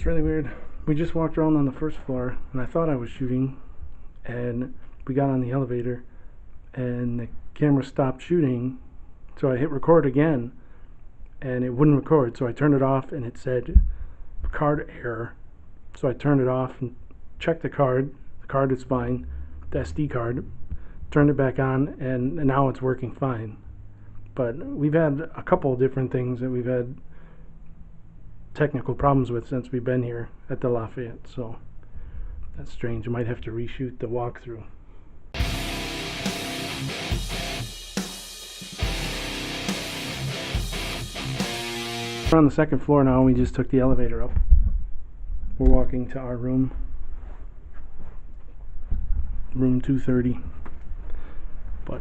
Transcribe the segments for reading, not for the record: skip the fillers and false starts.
It's really weird. We just walked around on the first floor, and I thought I was shooting, and we got on the elevator, and the camera stopped shooting, so I hit record again, and it wouldn't record, so I turned it off, and it said card error. So I turned it off and checked the card is fine, the SD card, turned it back on, and now it's working fine. But we've had a couple of different things that we've had technical problems with since we've been here at the Lafayette, so that's strange. I might have to reshoot the walkthrough. We're on the second floor now. We just took the elevator up. We're walking to our room 230, but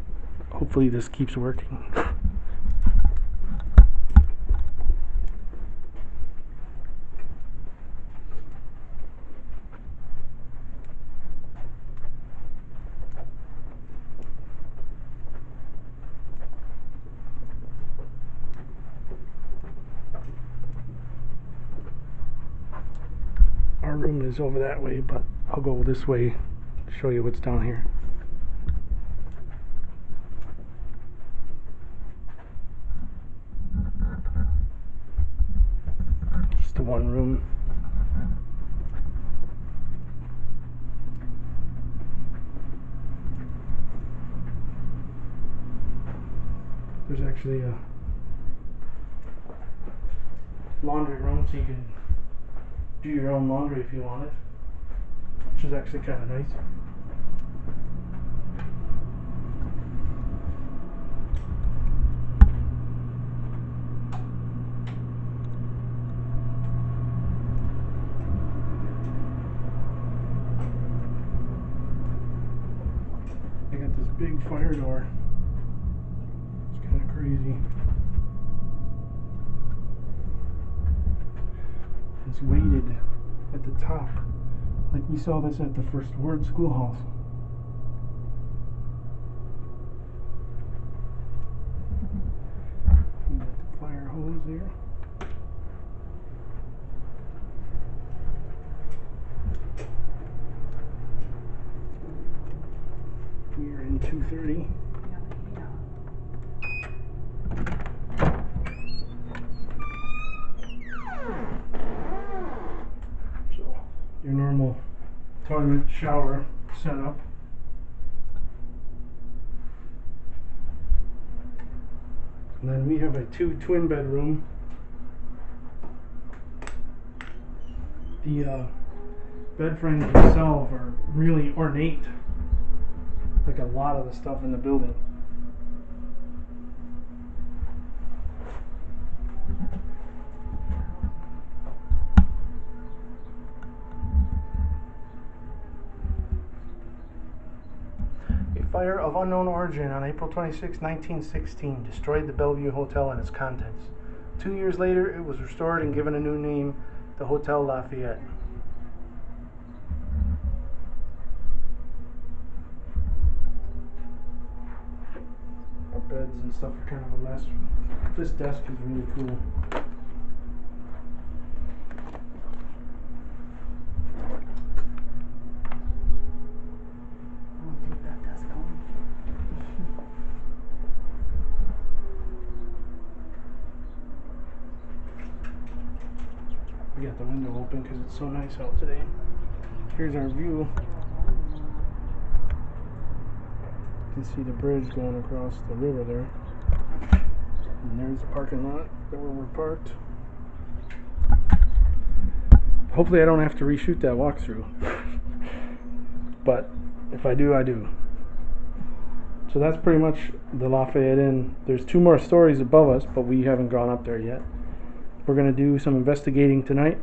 hopefully this keeps working. Our room is over that way, but I'll go this way to show you what's down here. Just the one room. There's actually a laundry room, so you can do your own laundry if you want it, which is actually kind of nice. I got this big fire door. It's kind of crazy. It's weighted at the top, like we saw this at the First Word Schoolhouse. We got the fire hose there. We are in 230. Your normal toilet shower setup. And then we have a twin bedroom. The bed frames themselves are really ornate, like a lot of the stuff in the building. Fire of unknown origin on April 26, 1916 destroyed the Bellevue Hotel and its contents. 2 years later, it was restored and given a new name, the Hotel Lafayette. Our beds and stuff are kind of a mess. This desk is really cool. We got the window open because it's so nice out today. Here's our view. You can see the bridge going across the river there. And there's the parking lot where we're parked. Hopefully I don't have to reshoot that walkthrough. But if I do, I do. So that's pretty much the Lafayette Inn. There's 2 more stories above us, but we haven't gone up there yet. We're going to do some investigating tonight,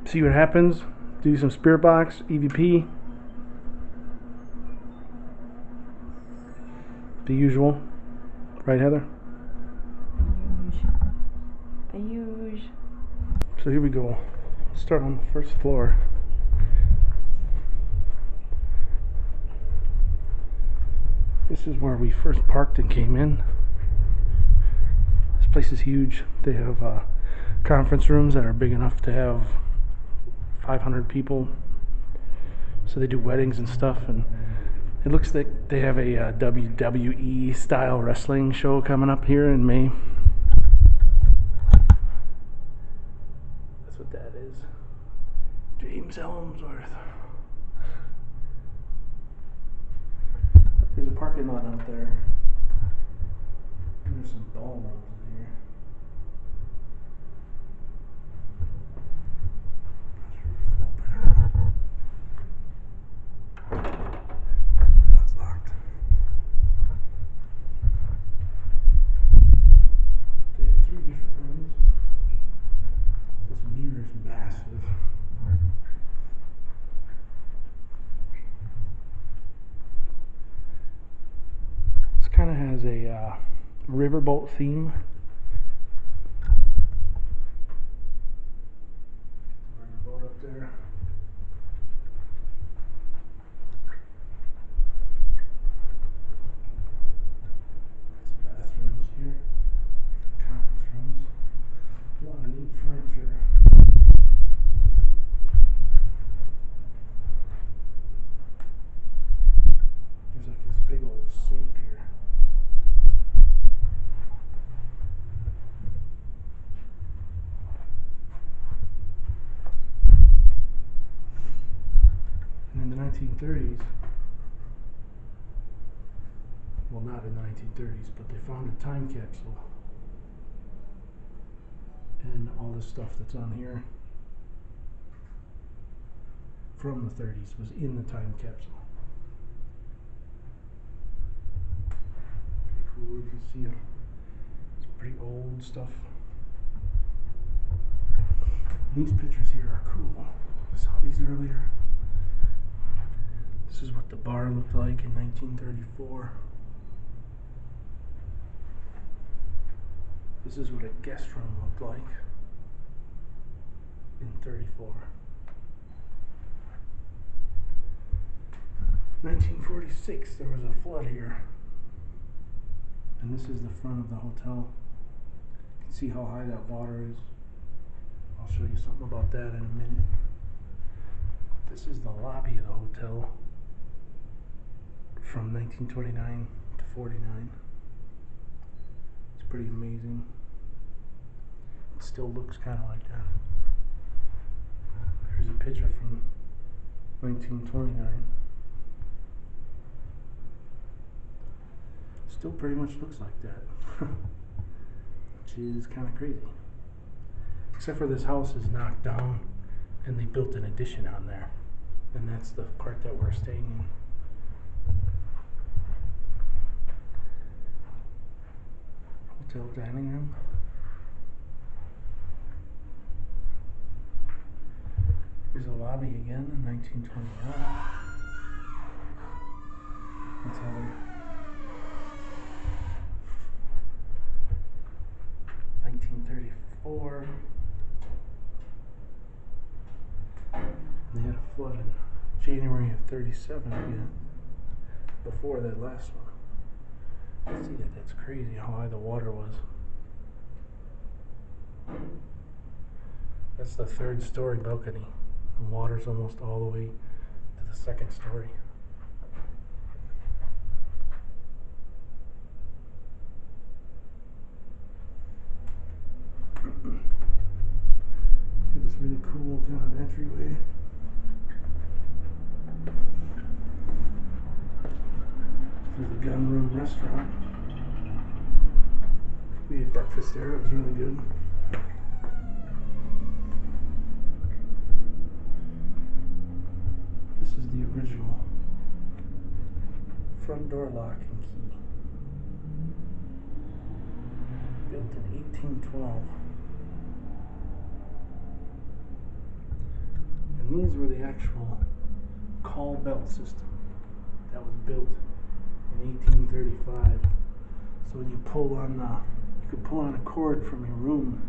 see what happens, do some spirit box, EVP, the usual. Right, Heather? The usual. So here we go. Start on the first floor. This is where we first parked and came in. This place is huge. They have conference rooms that are big enough to have 500 people. So they do weddings and stuff, and it looks like they have a WWE style wrestling show coming up here in May. That's what that is. James Elmsworth. There's a parking lot out there. And there's some ballrooms in here. That's locked. They have 3 different rooms. This mirror is massive. This kind of has a riverboat theme. Riverboat up there. Bathrooms here, conference rooms, a lot of neat furniture. There's like this big old safe here. And in the 1930s, well, not in the 1930s, but they found a time capsule, and all this stuff that's on here from the 30s was in the time capsule. Pretty cool. You can see it's pretty old stuff. These pictures here are cool. I saw these earlier. This is what the bar looked like in 1934. This is what a guest room looked like in 34. 1946, there was a flood here. And this is the front of the hotel. You can see how high that water is. I'll show you something about that in a minute. This is the lobby of the hotel from 1929 to 49. It's pretty amazing. It still looks kind of like that. Here's a picture from 1929. Still pretty much looks like that. Which is kind of crazy. Except for this house is knocked down and they built an addition on there. And that's the part that we're staying in. Hotel dining room. Here's a lobby again in 1929. That's how they 1934. They had a flood in January of 37 again. Before that last one. See that? That's crazy how high the water was. That's the 3rd story balcony. The water's almost all the way to the 2nd story. Here's this really cool kind of entryway. There's a gun room restaurant. We ate breakfast there, it was really good. This is the original front door lock and key. Built in 1812. And these were the actual call bell system that was built in 1835. So when you pull on you could pull on a cord from your room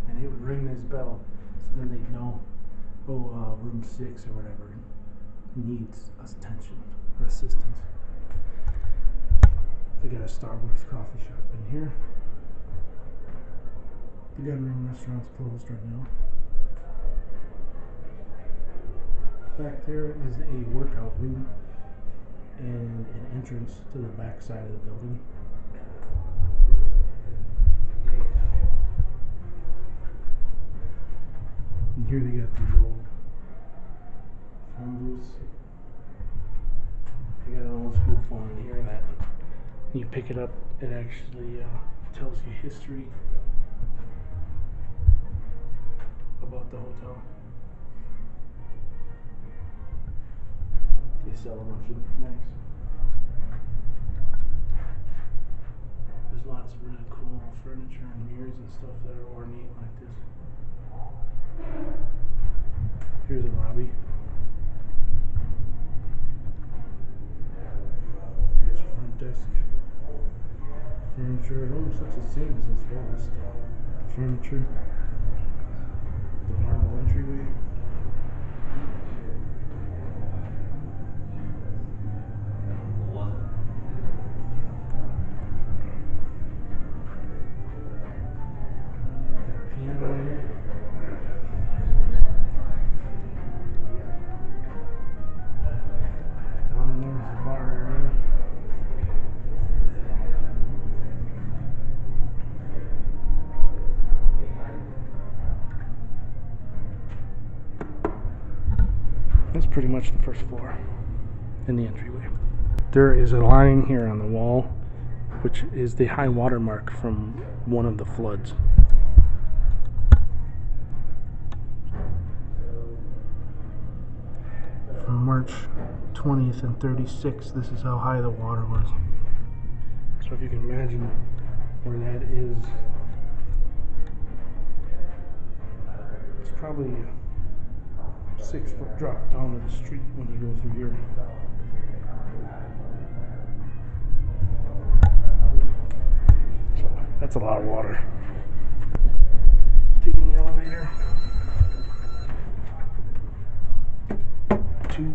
and it would ring this bell, so then they'd know, room 6 or whatever needs attention or assistance. They got a Starbucks coffee shop in here. The gun room restaurant's closed right now. Back there is a workout room and an entrance to the back side of the building. And here they got these old phone booths. They got an old school phone in here that you pick it up, it actually tells you history about the hotel. They sell a bunch of knickknacks. There's lots of really cool furniture and mirrors and stuff that are ornate like this. Here's a lobby. Here's your front desk. Furniture, it almost looks the same as this wall stuff. The furniture. The marble entryway. That's pretty much the first floor in the entryway. There is a line here on the wall, which is the high water mark from one of the floods. From March 20th and 36th, this is how high the water was. So if you can imagine where that is, it's probably a 6-foot drop down to the street when you go through here. So that's a lot of water. Taking the elevator. 2.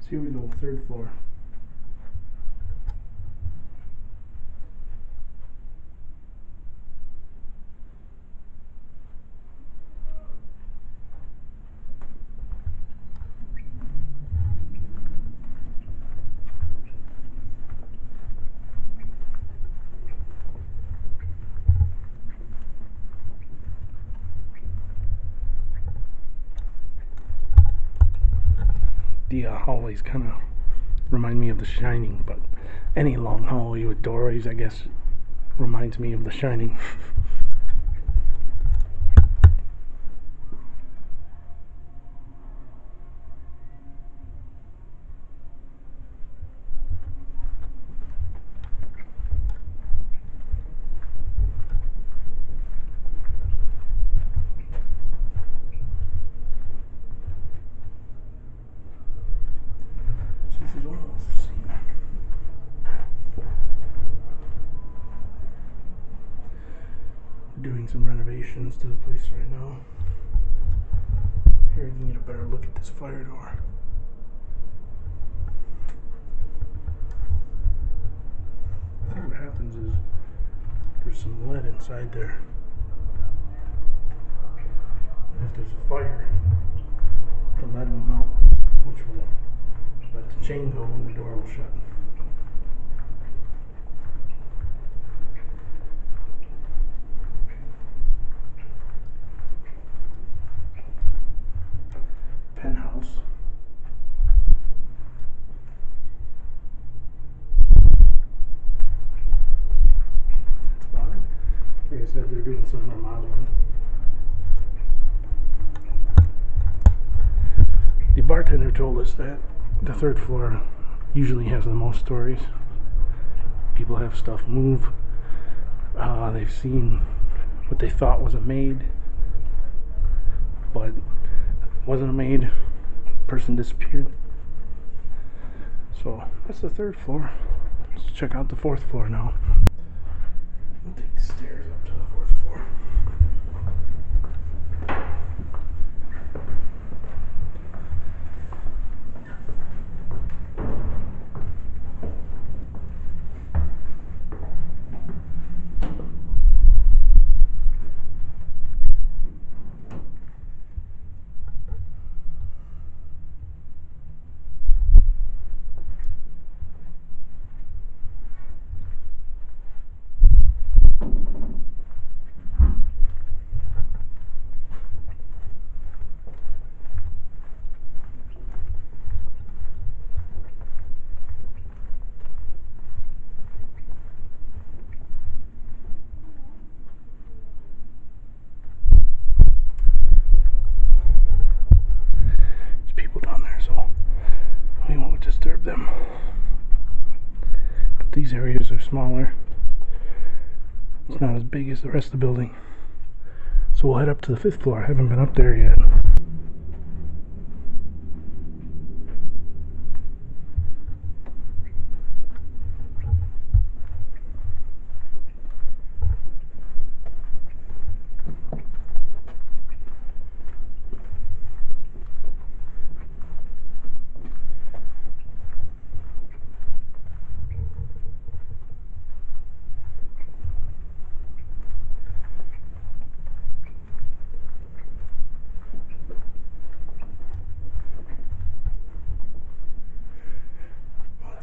Here we go, 3rd floor. The hallways kind of remind me of The Shining, but any long hallway with doorways, I guess, reminds me of The Shining. This is almost the same. Doing some renovations to the place right now. Here you can get a better look at this fire door. I think what happens is there's some lead inside there. If there's a fire, the lead will melt, which will let the chain go and the door will shut. Penthouse. That's about it. Like I said, they're doing some remodeling. The bartender told us that the third floor usually has the most stories. People have stuff move. They've seen what they thought was a maid, but wasn't a maid. Person disappeared. So that's the third floor. Let's check out the fourth floor now. We'll take the stairs up to the fourth floor. Disturb them. But these areas are smaller. It's not as big as the rest of the building. So we'll head up to the fifth floor. I haven't been up there yet.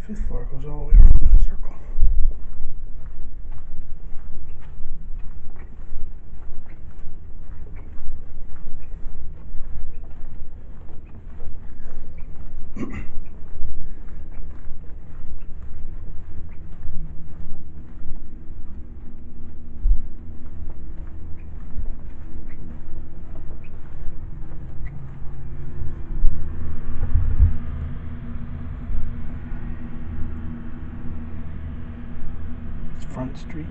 Fifth floor goes all the way around in a circle. Front Street.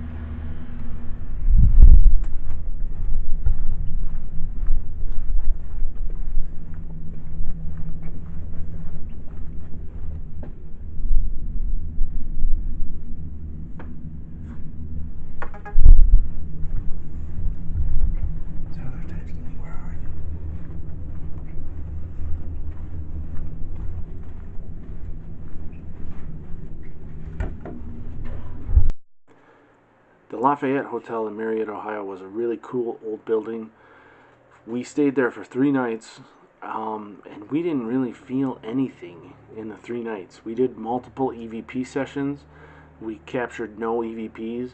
So they're texting me, where are you? The Lafayette Hotel in Marietta, Ohio was a really cool old building. We stayed there for 3 nights, and we didn't really feel anything in the 3 nights. We did multiple EVP sessions. We captured no EVPs.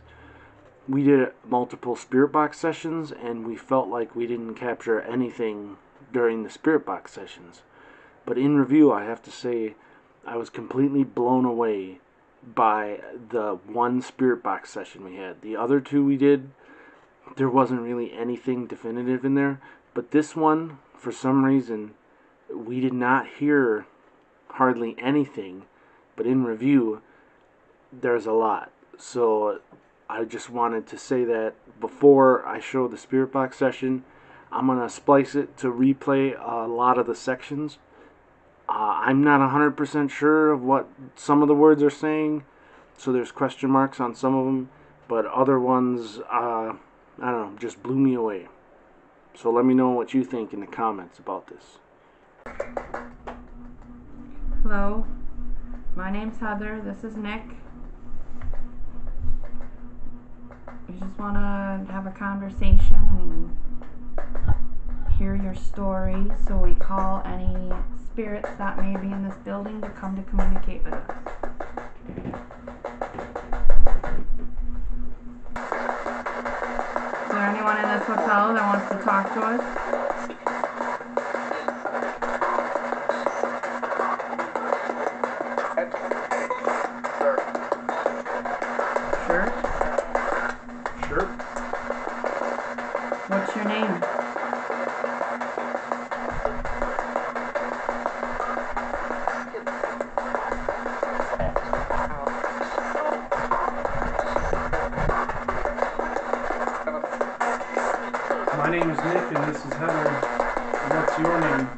We did multiple spirit box sessions, and we felt like we didn't capture anything during the spirit box sessions. But in review, I have to say, I was completely blown away by the one spirit box session we had. The other 2 we did, there wasn't really anything definitive in there, but this one, for some reason, we did not hear hardly anything, but in review, there's a lot. So I just wanted to say that before I show the spirit box session. I'm going to splice it to replay a lot of the sections. I'm not 100% sure of what some of the words are saying, so there's question marks on some of them, but other ones, I don't know, just blew me away. So let me know what you think in the comments about this. Hello, my name's Heather, this is Nick. We just want to have a conversation and hear your story, so we call any spirits that may be in this building to come to communicate with us. Is there anyone in this hotel that wants to talk to us? Sure? Sure. What's your name? My name is Nick and this is Heather. What's your name?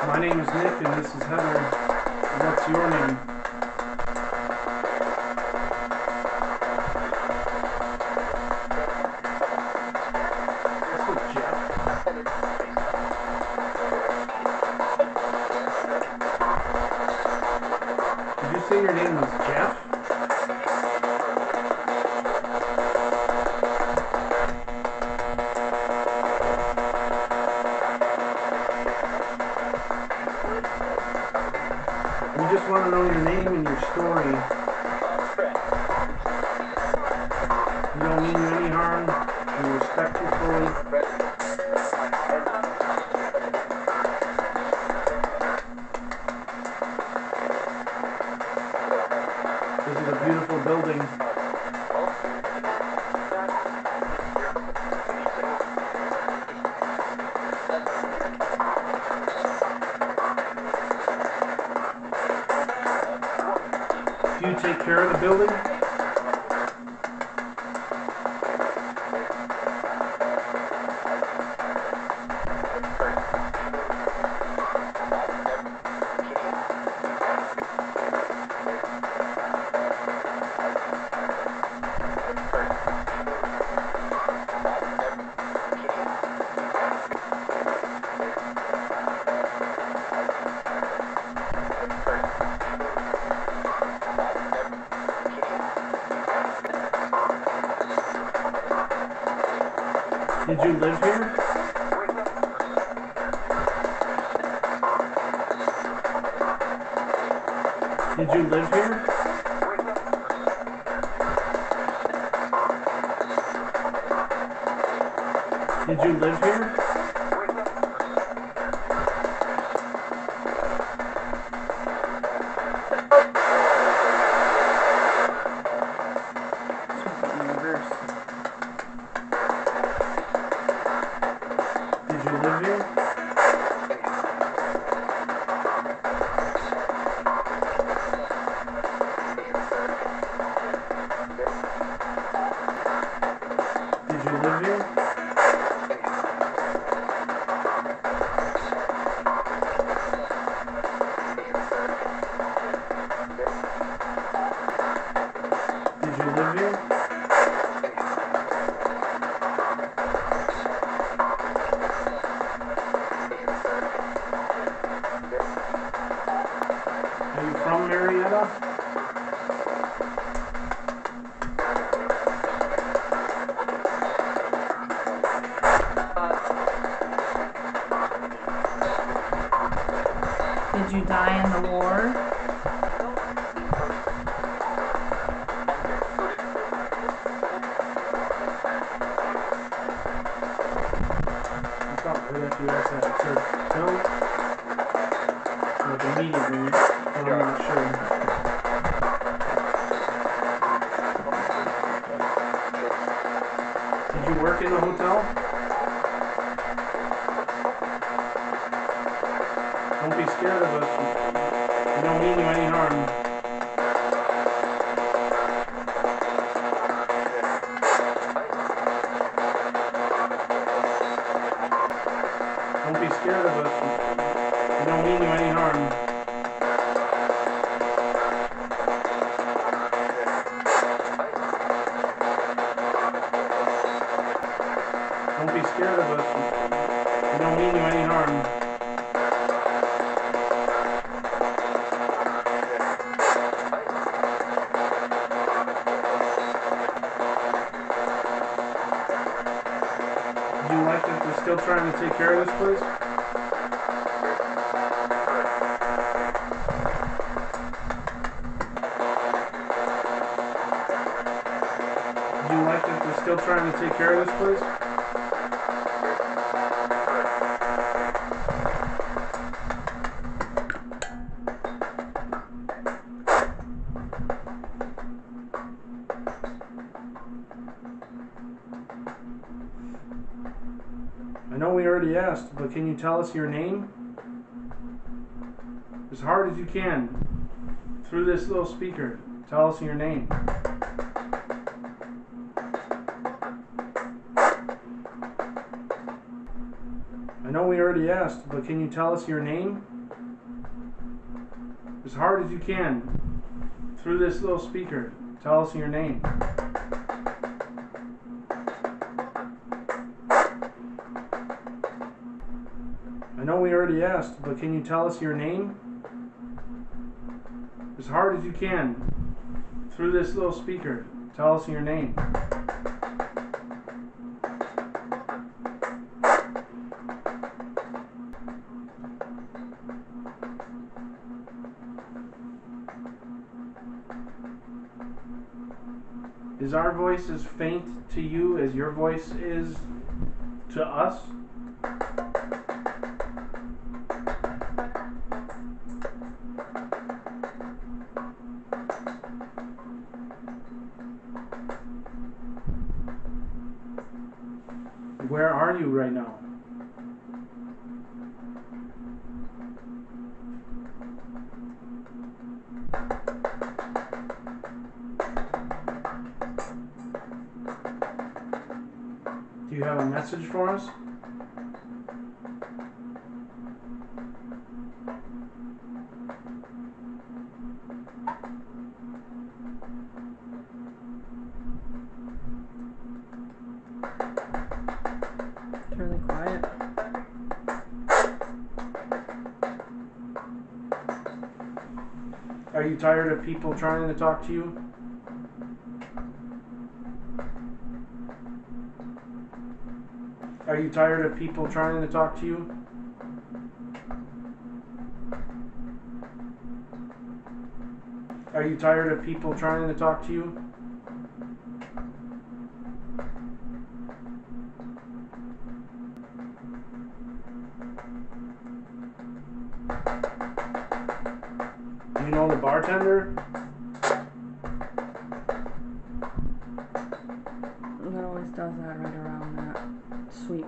My name is Nick and this is Heather. What's your name? This is Jeff. Did you say your name was Jeff? We just want to know your name and your story. We don't mean you any harm. We respect you fully. This is a beautiful building. Do you take care of the building? Did you live here? Did you live here? Did you live here? Did you live here? Did you live here? Did you live here? Are you from Marietta? Did you die in the war? I thought right after you asked that, it said no. Like immediately, but I'm not sure. Did you work in the hotel? Don't be scared of us. We don't mean you any harm. Don't be scared of us. We don't mean you any harm. Don't be scared of us. We don't mean you any harm. you like that they're still trying to take care of this place? Do you like that they're still trying to take care of this place? I know we already asked, but can you tell us your name? As hard as you can, through this little speaker, tell us your name. I know we already asked, but can you tell us your name? As hard as you can, through this little speaker, tell us your name. I know we already asked, but can you tell us your name? As hard as you can, through this little speaker, tell us your name. Is our voice as faint to you as your voice is to us? Where are you right now? Do you have a message for us? It's really quiet. Are you tired of people trying to talk to you? Are you tired of people trying to talk to you? Are you tired of people trying to talk to you? Do you know the bartender? It always does that right around that sweep.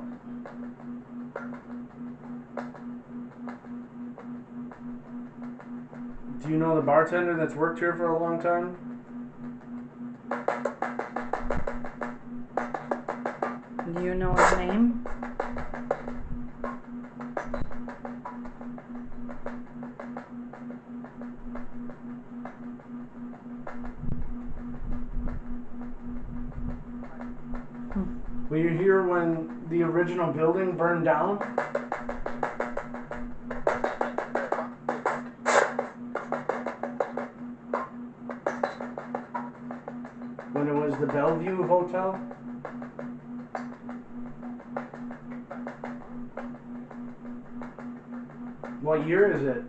Do you know the bartender that's worked here for a long time? Do you know his name? Were you here when the original building burned down? When it was the Bellevue Hotel? What year is it?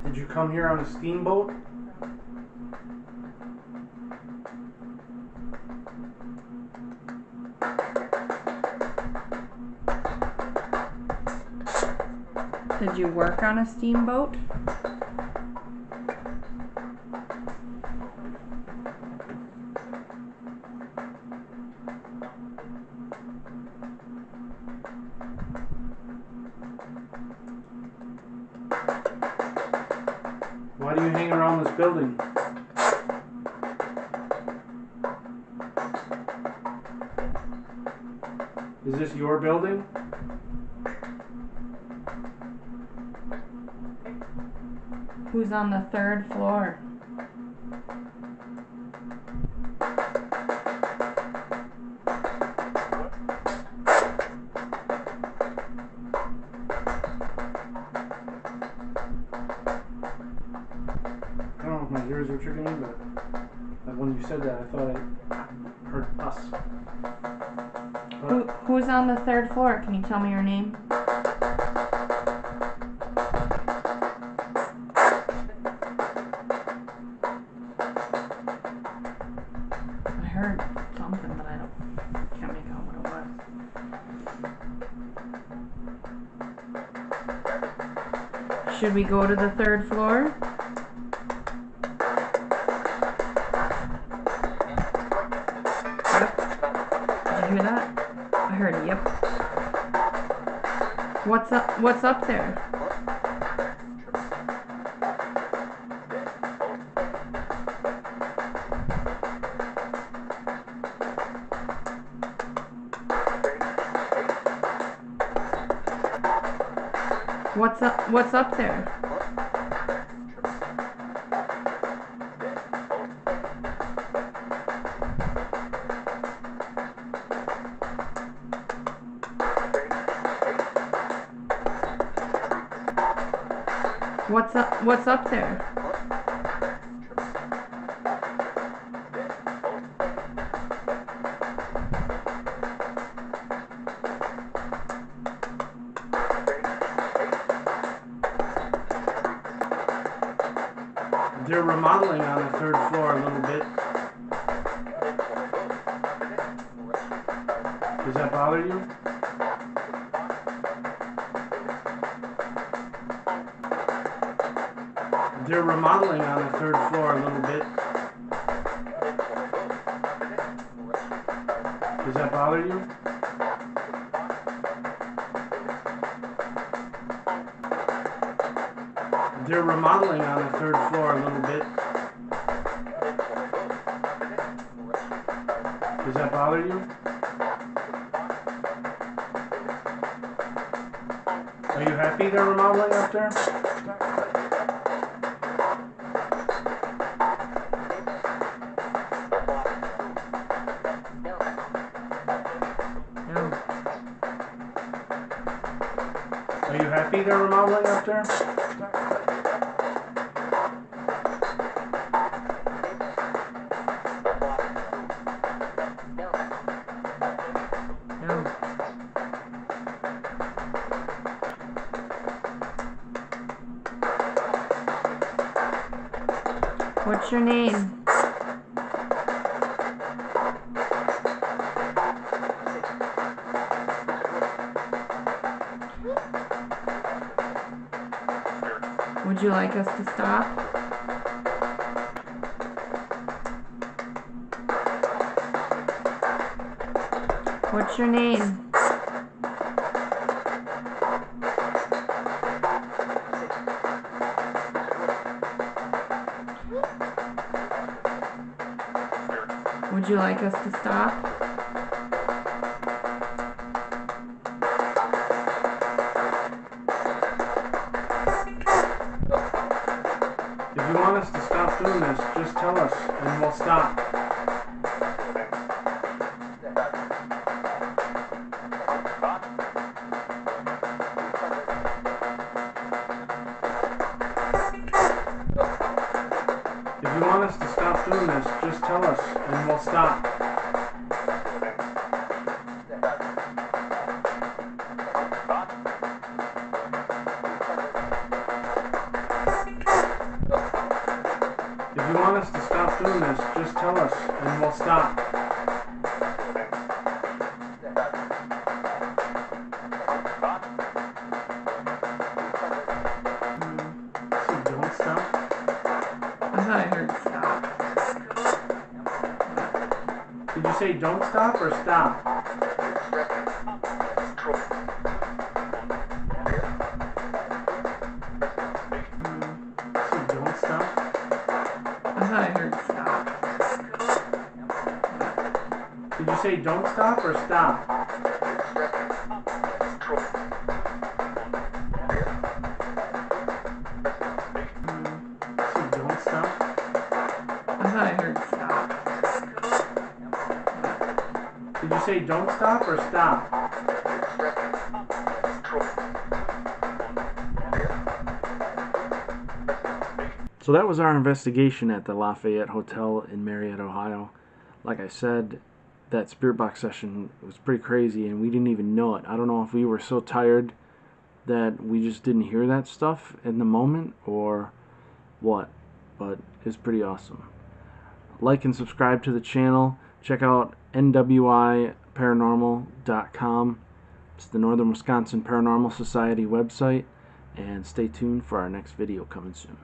Did you come here on a steamboat? Did you work on a steamboat? Why do you hang around this building? Is this your building? Who's on the third floor? I don't know if my ears were tricking me, but when you said that, I thought I heard us. Who's on the third floor? Can you tell me your name? I heard something, but I can't make out what it was. Should we go to the third floor? Did you hear that? I heard yep. What's up there? What's up there? What's up there? They're remodeling on the third floor a little bit. Does that bother you? They're remodeling on the third floor a little bit. Does that bother you? They're remodeling on the third floor a little bit. Does that bother you? Are you happy they're remodeling up there? No. Are you happy they're remodeling up there? No. What's your name? Would you like us to stop? What's your name? Would you like us to stop? If you want us to stop doing this, just tell us and we'll stop. If you want us to stop doing this, just tell us and we'll stop. If you want us to stop doing this, just tell us and we'll stop. So don't stop. I thought I heard stop. Did you say don't stop or stop? So don't stop. thought I heard stop. Did you say don't stop or stop? Don't stop? I thought I heard stop. Did you say don't stop or stop? So that was our investigation at the Lafayette Hotel in Marietta, Ohio. Like I said, that spirit box session was pretty crazy and we didn't even know it. I don't know if we were so tired that we just didn't hear that stuff in the moment or what, but it's pretty awesome. Like and subscribe to the channel. Check out nwiparanormal.com. It's the Northern Wisconsin Paranormal Society website, and stay tuned for our next video coming soon.